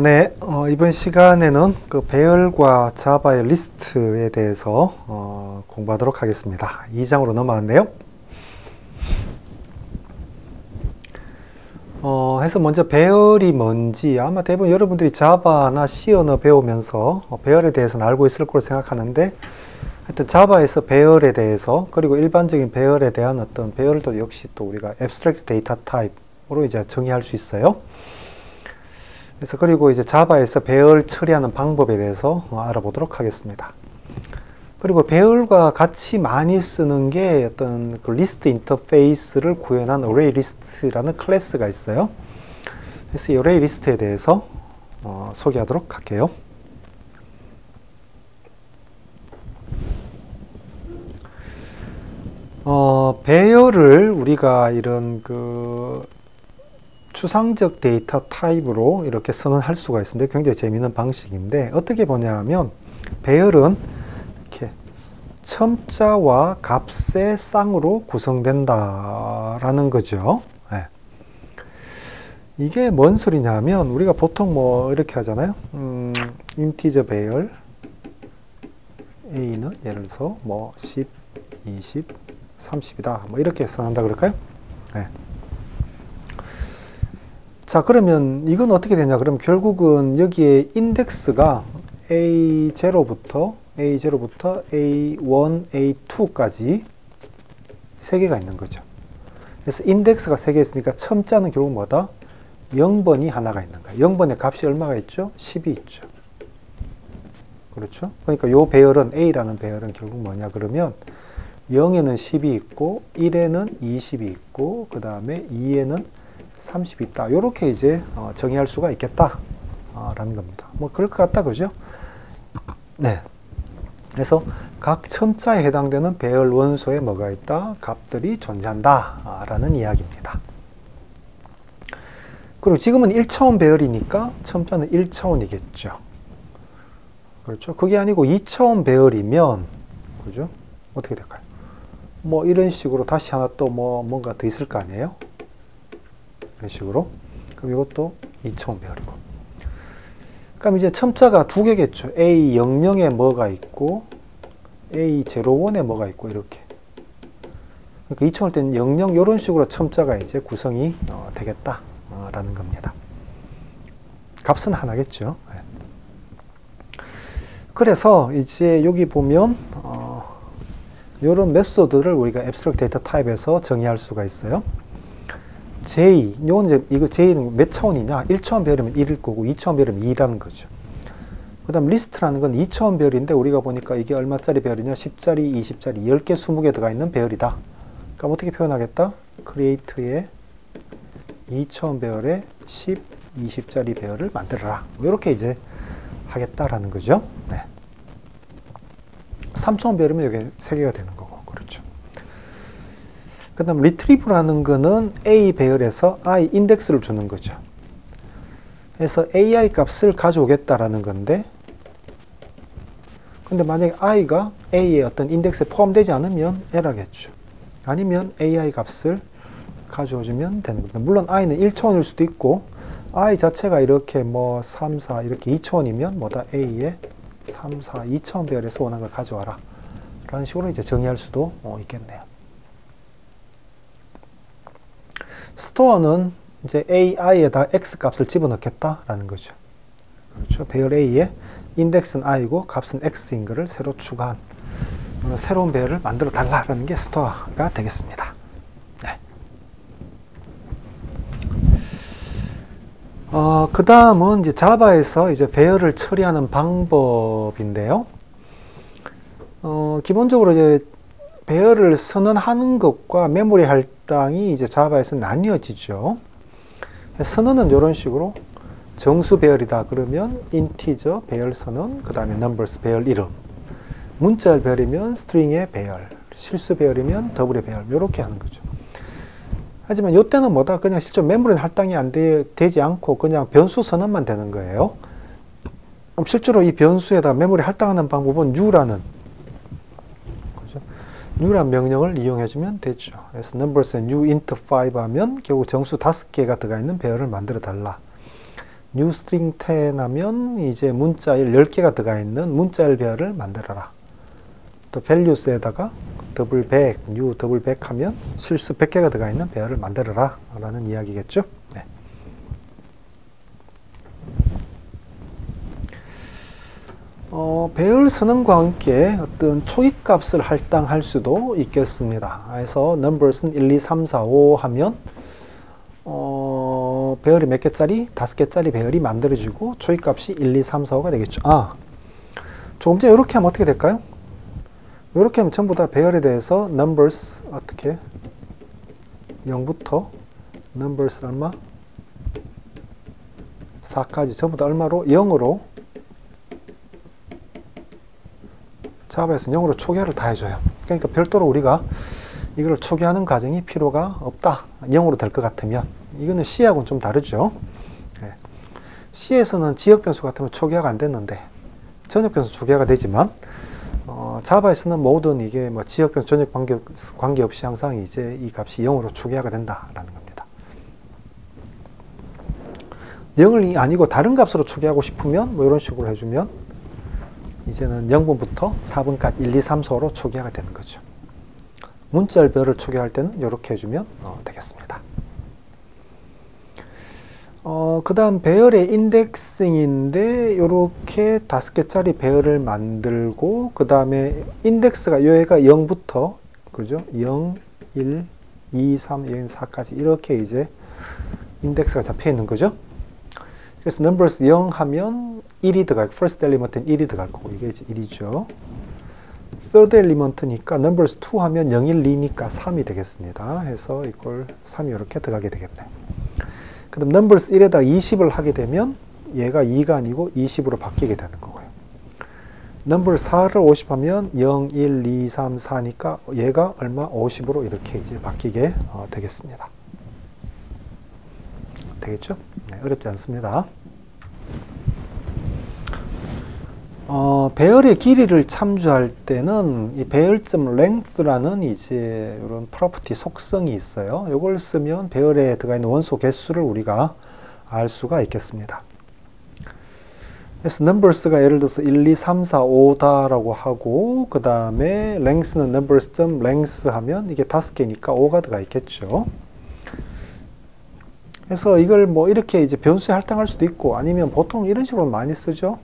네. 이번 시간에는 그 배열과 자바의 리스트에 대해서 공부하도록 하겠습니다. 2장으로 넘어왔네요. 해서 먼저 배열이 뭔지 아마 대부분 여러분들이 자바나 C 언어 배우면서 배열에 대해서는 알고 있을 거로 생각하는데, 하여튼 자바에서 배열에 대해서, 그리고 일반적인 배열에 대한 어떤 배열도 역시 또 우리가 abstract data type으로 이제 정의할 수 있어요. 그래서 그리고 이제 자바에서 배열 처리하는 방법에 대해서 알아보도록 하겠습니다. 그리고 배열과 같이 많이 쓰는 게 어떤 그 리스트 인터페이스를 구현한 어레이 리스트라는 클래스가 있어요. 그래서 이 어레이 리스트에 대해서 소개하도록 할게요. 배열을 우리가 이런 그 추상적 데이터 타입으로 이렇게 선언할 수가 있습니다. 굉장히 재미있는 방식인데, 어떻게 보냐면 배열은 이렇게 첨자와 값의 쌍으로 구성된다라는 거죠. 네. 이게 뭔 소리냐면, 우리가 보통 뭐 이렇게 하잖아요. 인티저 배열 A는 예를 들어서 뭐 10, 20, 30이다. 뭐 이렇게 선언한다 그럴까요? 네. 자, 그러면 이건 어떻게 되냐? 그럼 결국은 여기에 인덱스가 A0부터 A1, A2까지 3개가 있는 거죠. 그래서 인덱스가 3개 있으니까 첨자는 결국 뭐다? 0번이 하나가 있는 거예요. 0번의 값이 얼마가 있죠? 10이 있죠. 그렇죠? 그러니까 요 배열은, A라는 배열은 결국 뭐냐? 그러면 0에는 10이 있고, 1에는 20이 있고, 그 다음에 2에는 30이 있다. 이렇게 이제 정의할 수가 있겠다 라는 겁니다. 뭐 그럴 것 같다, 그죠? 네. 그래서 각 첨자에 해당되는 배열 원소에 뭐가 있다? 값들이 존재한다 라는 이야기입니다. 그리고 지금은 1차원 배열이니까 첨자는 1차원이겠죠. 그렇죠? 그게 아니고 2차원 배열이면, 그죠? 어떻게 될까요? 뭐 이런 식으로 다시 하나 또 뭔가 더 있을 거 아니에요? 이런 식으로. 그럼 이것도 2차원 배열이고. 그럼 이제 첨자가 두 개겠죠. A00에 뭐가 있고, A01에 뭐가 있고, 이렇게. 그러니까 2차원일 때는 00, 이런 식으로 첨자가 이제 구성이 되겠다 라는 겁니다. 값은 하나겠죠. 네. 그래서 이제 여기 보면 이런 메소드를 우리가 abstract data type에서 정의할 수가 있어요. J, 이거 J는 몇 차원이냐? 1차원 배열이면 1일 거고, 2차원 배열이면 2라는 거죠. 그 다음 리스트라는 건 2차원 배열인데, 우리가 보니까 이게 얼마짜리 배열이냐? 10짜리, 20짜리, 10개, 20개 들어가 있는 배열이다. 그럼 어떻게 표현하겠다? create에 2차원 배열의 10, 20짜리 배열을 만들어라. 이렇게 이제 하겠다라는 거죠. 네. 3차원 배열이면 여기 3개가 되는 거고, 그렇죠. 그 다음 retrieve라는 거는 A 배열에서 I 인덱스를 주는 거죠. 그래서 AI 값을 가져오겠다라는 건데, 근데 만약에 I가 A의 어떤 인덱스에 포함되지 않으면 에러겠죠. 아니면 AI 값을 가져오면 되는 겁니다. 물론 I는 1차원일 수도 있고, I 자체가 이렇게 뭐 3, 4 이렇게 2차원이면 뭐다? A의 3, 4, 2차원 배열에서 원하는 걸 가져와라 라는 식으로 이제 정의할 수도 있겠네요. 스토어는 이제 AI에다 X 값을 집어넣겠다라는 거죠. 그렇죠. 배열 A에 인덱스는 I고 값은 X인 것을 새로 추가한 새로운 배열을 만들어 달라라는 게 스토어가 되겠습니다. 네. 그 다음은 이제 자바에서 이제 배열을 처리하는 방법인데요. 기본적으로 이제 배열을 선언하는 것과 메모리 할당이 이제 자바에서 나뉘어지죠. 선언은 이런 식으로 정수 배열이다 그러면 인티저 배열 선언, 그 다음에 numbers 배열 이름, 문자열 배열이면 string의 배열, 실수 배열이면 더블의 배열, 이렇게 하는 거죠. 하지만 이때는 뭐다? 그냥 실제 메모리 할당이 되지 않고 그냥 변수 선언만 되는 거예요. 그럼 실제로 이 변수에다 메모리 할당하는 방법은 u라는 new란 명령을 이용해주면 되죠. 그래서 numbers에 new int 5 하면 결국 정수 5개가 들어가 있는 배열을 만들어 달라. new string 10 하면 이제 문자일 10개가 들어가 있는 문자일 배열을 만들어라. 또 values에다가 더블 100, new 더블 100 하면 실수 100개가 들어가 있는 배열을 만들어라 라는 이야기겠죠. 네. 배열 선언과 함께 어떤 초기값을 할당할 수도 있겠습니다. 그래서 numbers는 1, 2, 3, 4, 5 하면 배열이 몇 개짜리? 5개짜리 배열이 만들어지고 초기값이 1, 2, 3, 4, 5가 되겠죠. 조금 전에 이렇게 하면 어떻게 될까요? 이렇게 하면 전부 다 배열에 대해서 numbers 어떻게 0부터 numbers 얼마? 4까지 전부 다 얼마로? 0으로 자바에서 0으로 초기화를 다 해줘요. 그러니까 별도로 우리가 이걸 초기화하는 과정이 필요가 없다. 0으로 될 것 같으면. 이거는 C하고는 좀 다르죠. 네. C에서는 지역 변수 같으면 초기화가 안 됐는데 전역 변수 초기화가 되지만 자바에서는 모든 이게 뭐 지역 변수 전역 관계없이 항상 이제 이 값이 0으로 초기화가 된다라는 겁니다. 0이 아니고 다른 값으로 초기화하고 싶으면 뭐 이런 식으로 해주면 이제는 0번부터 4번까지 1, 2, 3, 4로 초기화가 되는 거죠. 문자별을 초기화할 때는 이렇게 해주면 되겠습니다. 그 다음 배열의 인덱싱인데 이렇게 5개짜리 배열을 만들고 그 다음에 인덱스가 여기가 0부터 그죠? 0, 1, 2, 3, 4까지 이렇게 이제 인덱스가 잡혀 있는 거죠. 그래서 numbers 0 하면 1이 들어갈 거고 first element는 1이 들어갈 거고 이게 이제 1이죠. third element니까 numbers 2 하면 0, 1, 2니까 3이 되겠습니다. 해서 이걸 3이 이렇게 들어가게 되겠네. 그 다음 numbers 1에다 20을 하게 되면 얘가 2가 아니고 20으로 바뀌게 되는 거고요. numbers 4를 50 하면 0, 1, 2, 3, 4니까 얘가 얼마? 50으로 이렇게 이제 바뀌게 되겠습니다. 되겠죠? 네, 어렵지 않습니다. 배열의 길이를 참조할 때는 이 배열점 length라는 이제 이런 프로퍼티 속성이 있어요. 이걸 쓰면 배열에 들어가 있는 원소 개수를 우리가 알 수가 있겠습니다. 그래서 numbers가 예를 들어서 1, 2, 3, 4, 5다라고 하고 그 다음에 length는 numbers.length 하면 이게 5개니까 5가 들어가 있겠죠. 그래서 이걸 뭐 이렇게 이제 변수에 할당할 수도 있고 아니면 보통 이런 식으로 많이 쓰죠.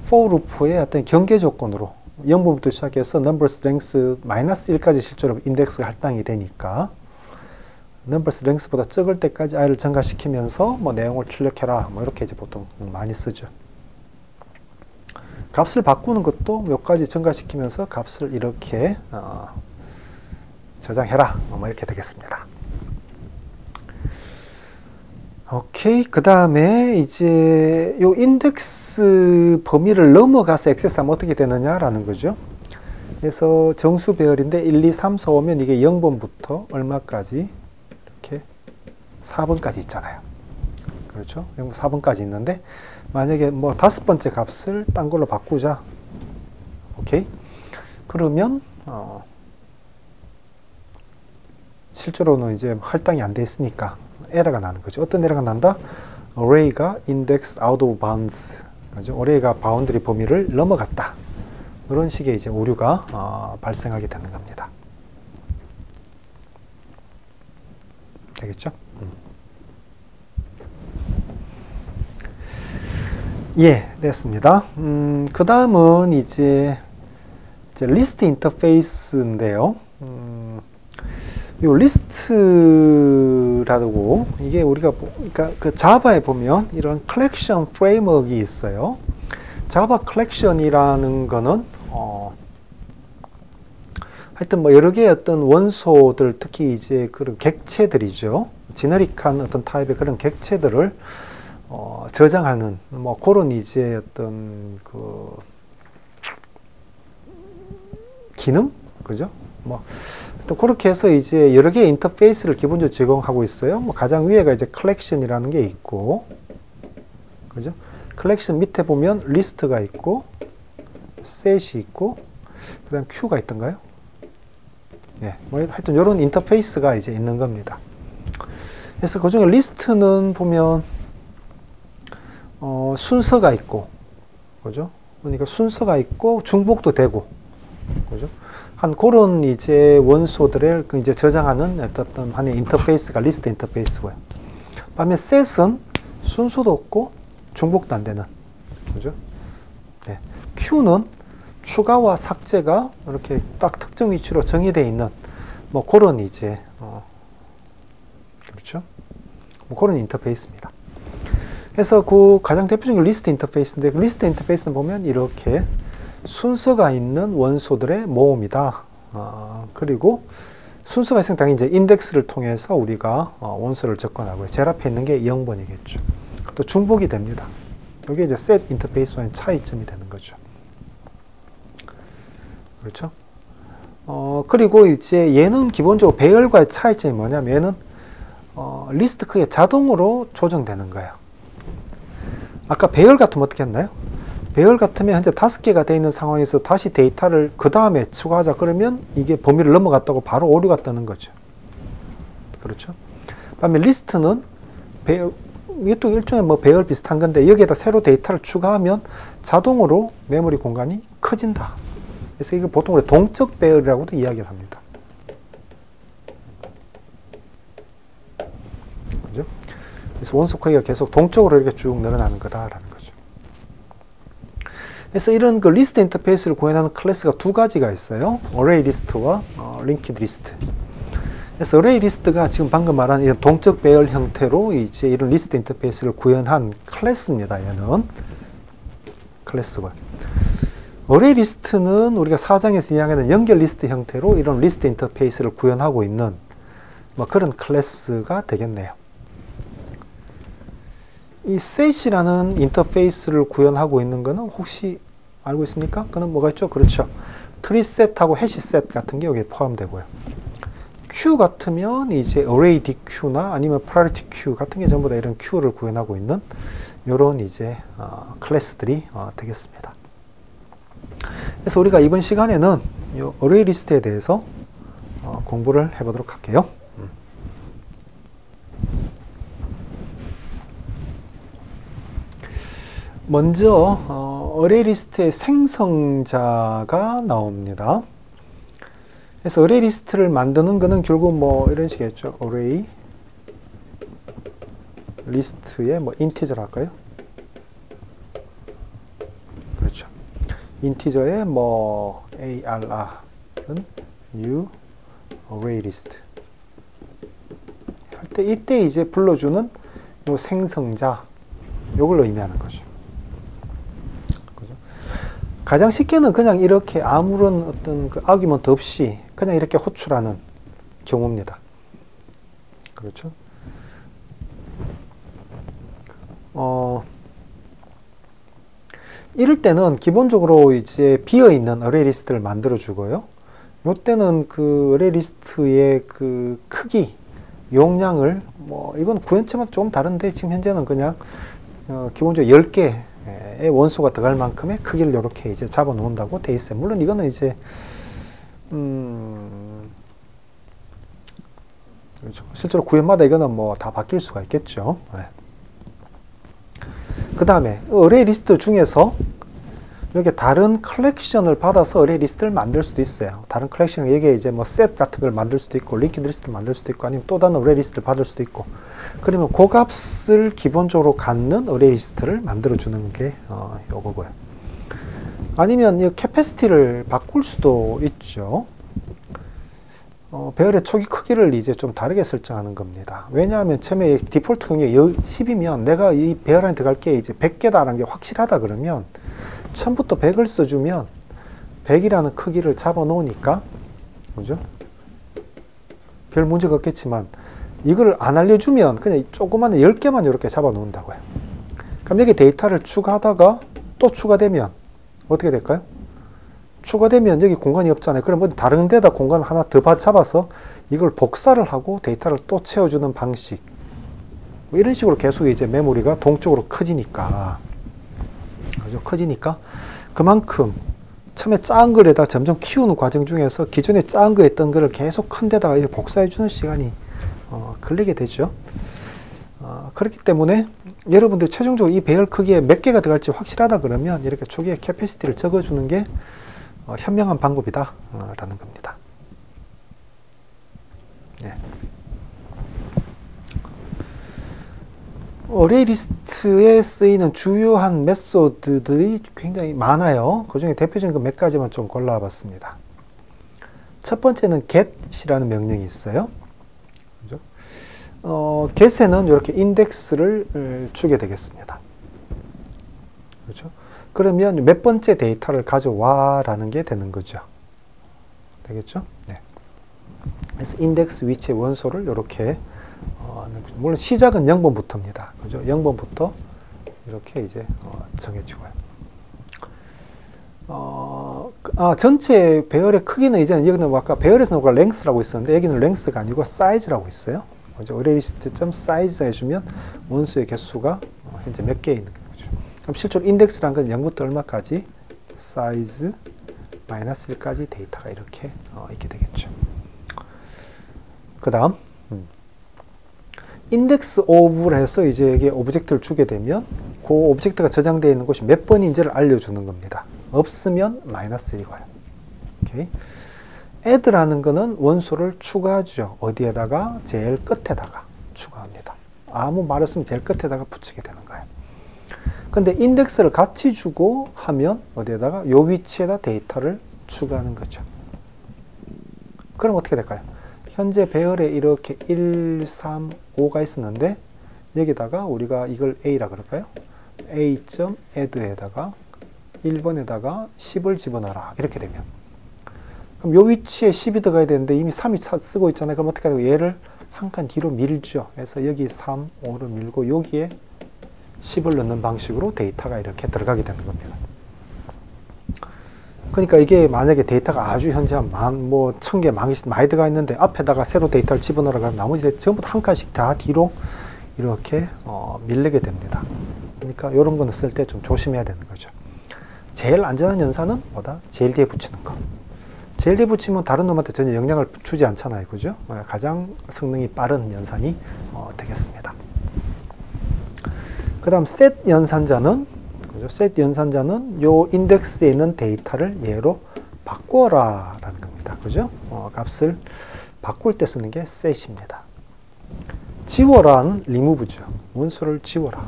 for loop의 어떤 경계 조건으로 0번부터 시작해서 numbers length -1까지 실제로 인덱스가 할당이 되니까 numbers length보다 적을 때까지 i를 증가시키면서 뭐 내용을 출력해라 뭐 이렇게 이제 보통 많이 쓰죠. 값을 바꾸는 것도 몇 가지 증가시키면서 값을 이렇게 저장해라 뭐 이렇게 되겠습니다. 오케이. 그 다음에 이제 요 인덱스 범위를 넘어가서 액세스하면 어떻게 되느냐라는 거죠. 그래서 정수 배열인데 1, 2, 3, 4 오면 이게 0번부터 얼마까지 이렇게 4번까지 있잖아요. 그렇죠? 4번까지 있는데 만약에 뭐 5번째 값을 딴 걸로 바꾸자. 오케이. 그러면 실제로는 이제 할당이 안 돼 있으니까 에러가 나는 거죠. 어떤 에러가 난다? array가 index out of bounds. 그죠? array가 바운드리 범위를 넘어갔다. 이런 식의 이제 오류가 발생하게 되는 겁니다. 되겠죠? 예, 됐습니다. 그 다음은 이제 리스트 인터페이스인데요. 이 리스트라고 이게 우리가 그러니까 그 자바에 보면 이런 컬렉션 프레임워크가 있어요. 자바 컬렉션이라는 거는 하여튼 뭐 여러 개의 어떤 원소들 특히 이제 그런 객체들이죠. 지너릭한 어떤 타입의 그런 객체들을 저장하는 뭐 그런 이제 어떤 그 기능 그죠? 뭐 또 그렇게 해서 이제 여러 개의 인터페이스를 기본적으로 제공하고 있어요. 뭐 가장 위에가 이제 컬렉션이라는 게 있고, 그죠? 컬렉션 밑에 보면 리스트가 있고, 셋이 있고, 그다음 큐가 있던가요? 예, 뭐 하여튼 이런 인터페이스가 이제 있는 겁니다. 그래서 그중에 리스트는 보면 순서가 있고, 그죠? 그러니까 순서가 있고 중복도 되고, 그죠? 한 그런 이제 원소들을 이제 저장하는 어떤 하나의 인터페이스가 리스트 인터페이스고요. 반면 set은 순서도 없고 중복도 안 되는, 그죠? 네. queu는 추가와 삭제가 이렇게 딱 특정 위치로 정의되어 있는 뭐 그런 이제 그렇죠? 뭐 그런 인터페이스입니다. 그래서 그 가장 대표적인 리스트 인터페이스인데, 그 리스트 인터페이스는 보면 이렇게 순서가 있는 원소들의 모음이다. 그리고 순서가 있으면 당연히 이제 인덱스를 통해서 우리가 원소를 접근하고요. 제일 앞에 있는 게 0번이겠죠. 또 중복이 됩니다. 이게 이제 set 인터페이스와의 차이점이 되는 거죠. 그렇죠? 그리고 이제 얘는 기본적으로 배열과의 차이점이 뭐냐면 얘는 리스트 크기가 자동으로 조정되는 거예요. 아까 배열 같으면 어떻게 했나요? 배열 같으면 현재 5개가 되어 있는 상황에서 다시 데이터를 그 다음에 추가하자 그러면 이게 범위를 넘어갔다고 바로 오류가 뜨는 거죠. 그렇죠? 반면 리스트는 이게 또 일종의 뭐 배열 비슷한 건데 여기에다 새로 데이터를 추가하면 자동으로 메모리 공간이 커진다. 그래서 이걸 보통 우리 동적 배열이라고도 이야기를 합니다. 그죠? 그래서 원소 크기가 계속 동적으로 이렇게 쭉 늘어나는 거다라는 거죠. 그래서 이런 그 리스트 인터페이스를 구현하는 클래스가 두 가지가 있어요. 어레이 리스트와 링키드 리스트. 그래서 어레이 리스트가 지금 방금 말한 이런 동적 배열 형태로 이제 이런 리스트 인터페이스를 구현한 클래스입니다. 얘는 클래스고요. 어레이 리스트는 우리가 4장에서 이야기하는 연결 리스트 형태로 이런 리스트 인터페이스를 구현하고 있는 뭐 그런 클래스가 되겠네요. 이 set이라는 인터페이스를 구현하고 있는 거는 혹시 알고 있습니까? 그는 뭐가 있죠? 그렇죠. 트리셋하고 해시셋 같은 게 여기에 포함되고요. queue 같으면 이제 array dqueu나 아니면 priority queue 같은 게 전부 다 이런 queue를 구현하고 있는 이런 이제 클래스들이 되겠습니다. 그래서 우리가 이번 시간에는 이 array 리스트에 대해서 공부를 해보도록 할게요. 먼저 array 리스트의 생성자가 나옵니다. 그래서 array 리스트를 만드는 거는 결국 뭐 이런 식이겠죠. array 리스트에 뭐 인티저를 할까요? 그렇죠. 인티저에 뭐 arr는 new array list 할 때 이때 이제 불러주는 요 생성자 요걸로 의미하는 거죠. 그죠? 가장 쉽게는 그냥 이렇게 아무런 어떤 그 아규먼트 없이 그냥 이렇게 호출하는 경우입니다. 그렇죠? 이럴 때는 기본적으로 이제 비어있는 어레이 리스트를 만들어 주고요. 요때는 그 어레이 리스트의 그 크기, 용량을 뭐 이건 구현체마다 조금 다른데 지금 현재는 그냥 기본적으로 10개의 원소가 들어갈 만큼의 크기를 이렇게 이제 잡아 놓는다고 돼 있어요. 물론 이거는 이제 그렇죠. 실제로 구현마다 이거는 뭐 다 바뀔 수가 있겠죠. 네. 그 다음에 어레이 리스트 중에서 이렇게 다른 컬렉션을 받아서 어레이 리스트를 만들 수도 있어요. 다른 컬렉션을 여기에 이제 뭐 셋 같은 걸 만들 수도 있고 링키드 리스트를 만들 수도 있고 아니면 또 다른 어레이 리스트를 받을 수도 있고 그러면 그 값을 기본적으로 갖는 어레이 리스트를 만들어 주는 게 요거고요. 아니면 이 캐패시티를 바꿀 수도 있죠. 배열의 초기 크기를 이제 좀 다르게 설정하는 겁니다. 왜냐하면 처음에 디폴트 경력이 10이면 내가 이 배열 안에 들어갈 게 이제 100개다라는 게 확실하다 그러면 처음부터 100을 써주면 100이라는 크기를 잡아 놓으니까 그죠? 별 문제가 없겠지만 이걸 안 알려주면 그냥 조그만 10개만 이렇게 잡아 놓는다고요. 그럼 여기 데이터를 추가하다가 또 추가되면 어떻게 될까요? 추가되면 여기 공간이 없잖아요. 그럼 어디 다른 데다 공간을 하나 더 잡아서 이걸 복사를 하고 데이터를 또 채워주는 방식. 뭐 이런 식으로 계속 이제 메모리가 동쪽으로 커지니까. 그죠? 커지니까 그만큼 처음에 작은 거에다 점점 키우는 과정 중에서 기존에 작은 거에 있던 거를 계속 큰 데다가 이렇게 복사해 주는 시간이 걸리게 되죠. 그렇기 때문에 여러분들 최종적으로 이 배열 크기에 몇 개가 들어갈지 확실하다 그러면 이렇게 초기에 캐패시티를 적어주는 게 현명한 방법이다 라는 겁니다. 네. 어레이 리스트에 쓰이는 주요한 메소드들이 굉장히 많아요. 그 중에 대표적인 그 몇 가지만 좀 골라봤습니다. 첫 번째는 get이라는 명령이 있어요. 그죠? get에는 이렇게 인덱스를 주게 되겠습니다. 그렇죠? 그러면 몇 번째 데이터를 가져와 라는 게 되는 거죠. 되겠죠? 네. 그래서 인덱스 위치의 원소를 이렇게 물론 시작은 0번부터입니다. 그죠? 0번부터 이렇게 이제 정해주고요. 전체 배열의 크기는 이제는 여기는 아까 배열에서 우리가 length라고 있었는데 여기는 length가 아니고 size라고 있어요. 그죠? arraylist.size 해주면 원소의 개수가 현재 몇 개 있는 거죠. 그럼 실제로 인덱스란 건 0부터 얼마까지 size -1까지 데이터가 이렇게 있게 되겠죠. 그 다음 인덱스 오브를 해서 이제 이게 오브젝트를 주게 되면 그 오브젝트가 저장되어 있는 곳이 몇 번인지를 알려주는 겁니다. 없으면 -1이고요. 오케이. add라는 거는 원소를 추가하죠. 어디에다가? 제일 끝에다가 추가합니다. 아무 말 없으면 제일 끝에다가 붙이게 되는 거예요. 근데 인덱스를 같이 주고 하면 어디에다가? 요 위치에다 데이터를 추가하는 거죠. 그럼 어떻게 될까요? 현재 배열에 이렇게 1, 3, 5가 있었는데 여기다가 우리가 이걸 A라 그럴까요? A.add에다가 1번에다가 10을 집어넣어라. 이렇게 되면 그럼 요 위치에 10이 들어가야 되는데 이미 3이 쓰고 있잖아요. 그럼 어떻게 하고 얘를 한 칸 뒤로 밀죠. 그래서 여기 3, 5를 밀고 여기에 10을 넣는 방식으로 데이터가 이렇게 들어가게 되는 겁니다. 그러니까 이게 만약에 데이터가 아주 현재 한 1000개 많이 들어가 있는데 앞에다가 새로 데이터를 집어넣으라 그러면 나머지 전부 다 한 칸씩 다 뒤로 이렇게 밀리게 됩니다. 그러니까 이런 거는 쓸 때 좀 조심해야 되는 거죠. 제일 안전한 연산은 뭐다? 제일 뒤에 붙이는 거. 제일 뒤에 붙이면 다른 놈한테 전혀 영향을 주지 않잖아요. 그죠? 가장 성능이 빠른 연산이 되겠습니다. 그 다음 set 연산자는 set 연산자는 요 인덱스에 있는 데이터를 얘로 바꿔라 라는 겁니다. 그죠? 값을 바꿀 때 쓰는 게 set입니다. 지워라는 remove죠. 원소를 지워라.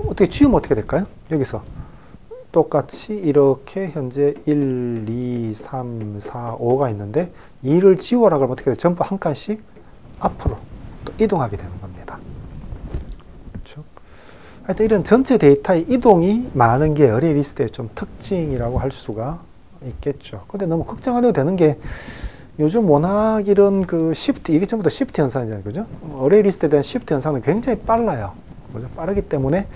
어떻게 지우면 어떻게 될까요? 여기서 똑같이 이렇게 현재 1, 2, 3, 4, 5가 있는데 2를 지워라 그러면 어떻게 돼요? 전부 한 칸씩 앞으로 또 이동하게 되는 겁니다. 그렇죠? 하여튼 이런 전체 데이터의 이동이 많은 게 어레이 리스트의 좀 특징이라고 할 수가 있겠죠. 근데 너무 걱정 안 해도 되는 게 요즘 워낙 이런 그 시프트, 이게 전부 다 시프트 현상이잖아요. 그죠? 어레이 리스트에 대한 시프트 현상은 굉장히 빨라요. 그죠? 빠르기 때문에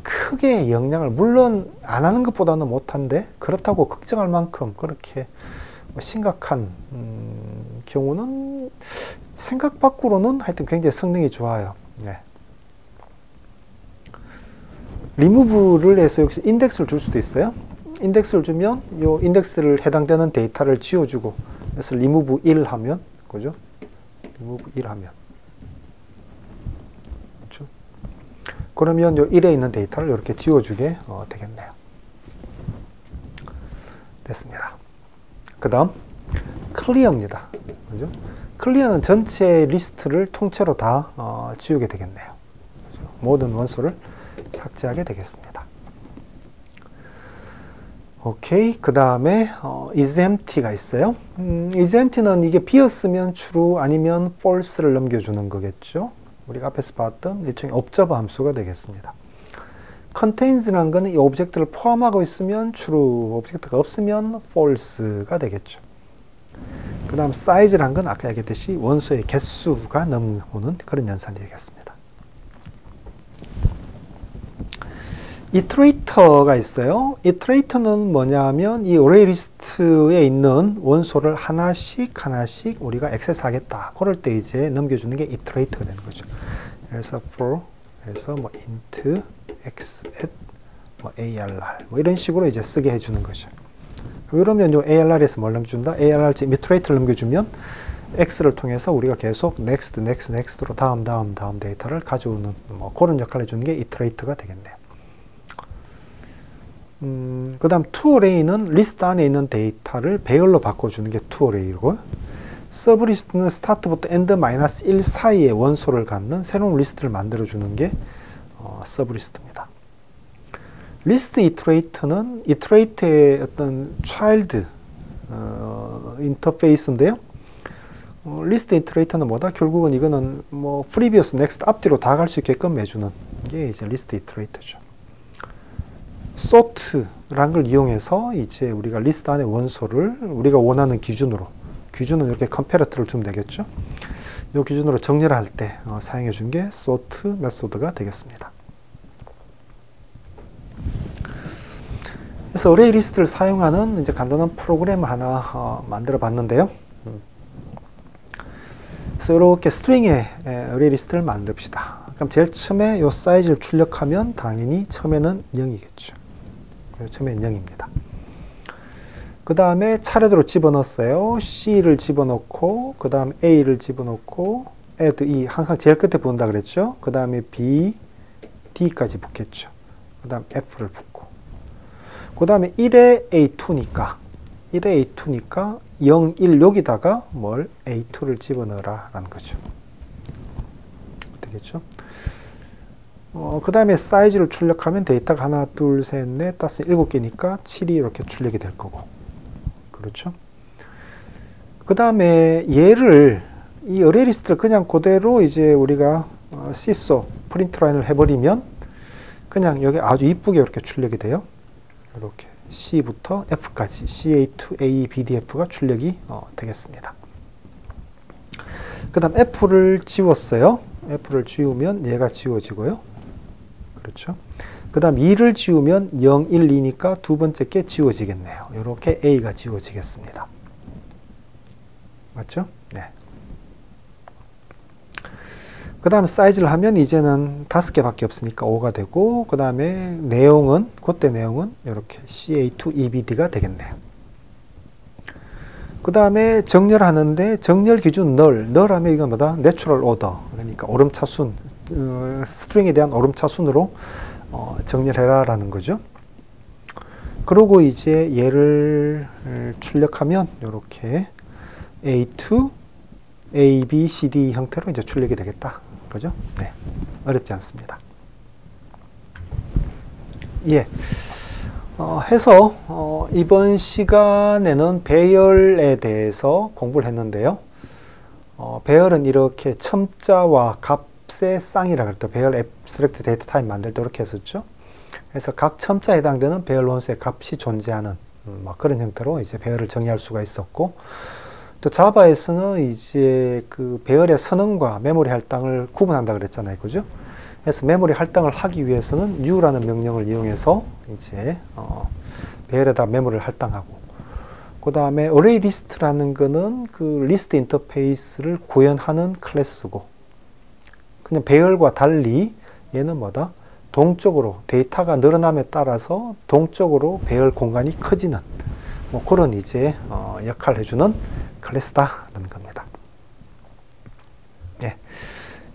크게 영향을, 물론 안 하는 것보다는 못한데 그렇다고 걱정할 만큼 그렇게 심각한 경우는 생각 밖으로는 하여튼 굉장히 성능이 좋아요. 네. 리무브를 해서 여기서 인덱스를 줄 수도 있어요. 인덱스를 주면 요 인덱스를 해당되는 데이터를 지워주고, 그래서 리무브 1 하면, 그죠? 리무브 1 하면. 그렇죠? 그러면 요 1에 있는 데이터를 이렇게 지워주게 되겠네요. 됐습니다. 그 다음, 클리어입니다. 그죠? 클리어는 전체 리스트를 통째로 다 지우게 되겠네요. 그죠? 모든 원소를 삭제하게 되겠습니다. 오케이. 그 다음에 is empty가 있어요. is empty는 이게 비었으면 true 아니면 false를 넘겨주는 거겠죠. 우리가 앞에서 봤던 일종의 observer 함수가 되겠습니다. contains라는 거는 이 오브젝트를 포함하고 있으면 true, 오브젝트가 없으면 false가 되겠죠. 그 다음 size라는 건 아까 얘기했듯이 원소의 개수가 넘어오는 그런 연산이 되겠습니다. iterator가 있어요. iterator는 뭐냐면 이 array 리스트에 있는 원소를 하나씩 우리가 액세스하겠다. 그럴 때 이제 넘겨주는 게 iterator가 되는 거죠. 그래서 for, 그래서 뭐 int, x, at, 뭐 arr, 뭐 이런 식으로 이제 쓰게 해주는 거죠. 그러면 요 arr에서 뭘 넘겨준다? arr iterator를 넘겨주면 X를 통해서 우리가 계속 next, next, next로 다음 데이터를 가져오는 뭐 그런 역할을 해주는 게 이터레이터가 되겠네요. 그 다음 toArray는 리스트 안에 있는 데이터를 배열로 바꿔주는 게 toArray이고, 서브리스트는 스타트부터 end-1 사이에 원소를 갖는 새로운 리스트를 만들어주는 게 서브리스트입니다. 리스트 이터레이터는 이터레이터의 어떤 차일드 인터페이스인데요. 리스트 이터레이터는 뭐다? 결국은 이거는 뭐 previous, next, 앞뒤로 다 갈 수 있게끔 해주는 게 이제 리스트 이터레이터죠. sort라는 걸 이용해서 이제 우리가 리스트 안에 원소를 우리가 원하는 기준은 이렇게 컴패러터를 주면 되겠죠. 이 기준으로 정렬을 할 때 사용해 준 게 sort 메소드가 되겠습니다. 그래서 어레이 리스트를 사용하는 이제 간단한 프로그램 하나 만들어 봤는데요. 그래서 이렇게 스트링의 어레이 리스트를 만듭시다. 그럼 제일 처음에 이 사이즈를 출력하면 당연히 처음에는 0이겠죠. 처음엔 0입니다. 그 다음에 차례대로 집어넣었어요. C를 집어넣고, 그 다음 A를 집어넣고, add E, 항상 제일 끝에 붙는다 그랬죠. 그 다음에 B, D까지 붙겠죠. 그 다음 F를 붙고. 그 다음에 1에 A2니까 0, 1 여기다가 뭘 A2를 집어넣어라 라는 거죠. 되겠죠? 그 다음에 사이즈를 출력하면 데이터가 하나, 둘, 셋, 넷, 다섯, 7개니까 7이 이렇게 출력이 될 거고. 그렇죠? 그 다음에 얘를, 이 어레이 리스트를 그냥 그대로 이제 우리가 시소, 프린트 라인을 해버리면 그냥 여기 아주 이쁘게 이렇게 출력이 돼요. 이렇게 C부터 F까지 CA2, A, B, D, F가 출력이 되겠습니다. 그 다음 F를 지웠어요. F를 지우면 얘가 지워지고요. 그렇죠. 그 다음 2를 지우면 0, 1, 2니까 두 번째 게 지워지겠네요. 이렇게 A가 지워지겠습니다. 맞죠? 네. 그 다음 사이즈를 하면 이제는 5개밖에 없으니까 5가 되고, 그 다음에 내용은, 그때 내용은 이렇게 CA2 EBD가 되겠네요. 그 다음에 정렬하는데 정렬 기준 null 하면 이건 뭐다? Natural order. 그러니까 오름차순, 스트링에 대한 오름차순으로 정렬해라 라는 거죠. 그리고 이제 얘를 출력하면 이렇게 A2, A, B, C, D 형태로 이제 출력이 되겠다. 그죠? 네. 어렵지 않습니다. 예. 해서 이번 시간에는 배열에 대해서 공부를 했는데요. 배열은 이렇게 첨자와 값의 쌍이라고 했죠. 배열 abstract data type 만들 때 이렇게 했었죠. 그래서 각 첨자에 해당되는 배열 원소의 값이 존재하는 그런 형태로 이제 배열을 정의할 수가 있었고, 또 자바에서는 이제 그 배열의 선언과 메모리 할당을 구분한다 그랬잖아요. 그죠? 그래서 메모리 할당을 하기 위해서는 u라는 명령을 이용해서 이제 배열에다 메모리를 할당하고, 그 다음에 array list라는 거는 그 리스트 인터페이스를 구현하는 클래스고, 그냥 배열과 달리 얘는 뭐다? 동적으로 데이터가 늘어남에 따라서 동적으로 배열 공간이 커지는 뭐 그런 이제 역할을 해주는 클래스다라는 겁니다. 예.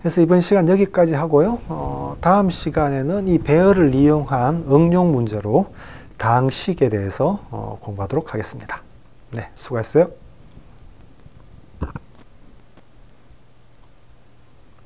그래서 이번 시간 여기까지 하고요. 다음 시간에는 이 배열을 이용한 응용 문제로 당식에 대해서 공부하도록 하겠습니다. 네, 수고했어요.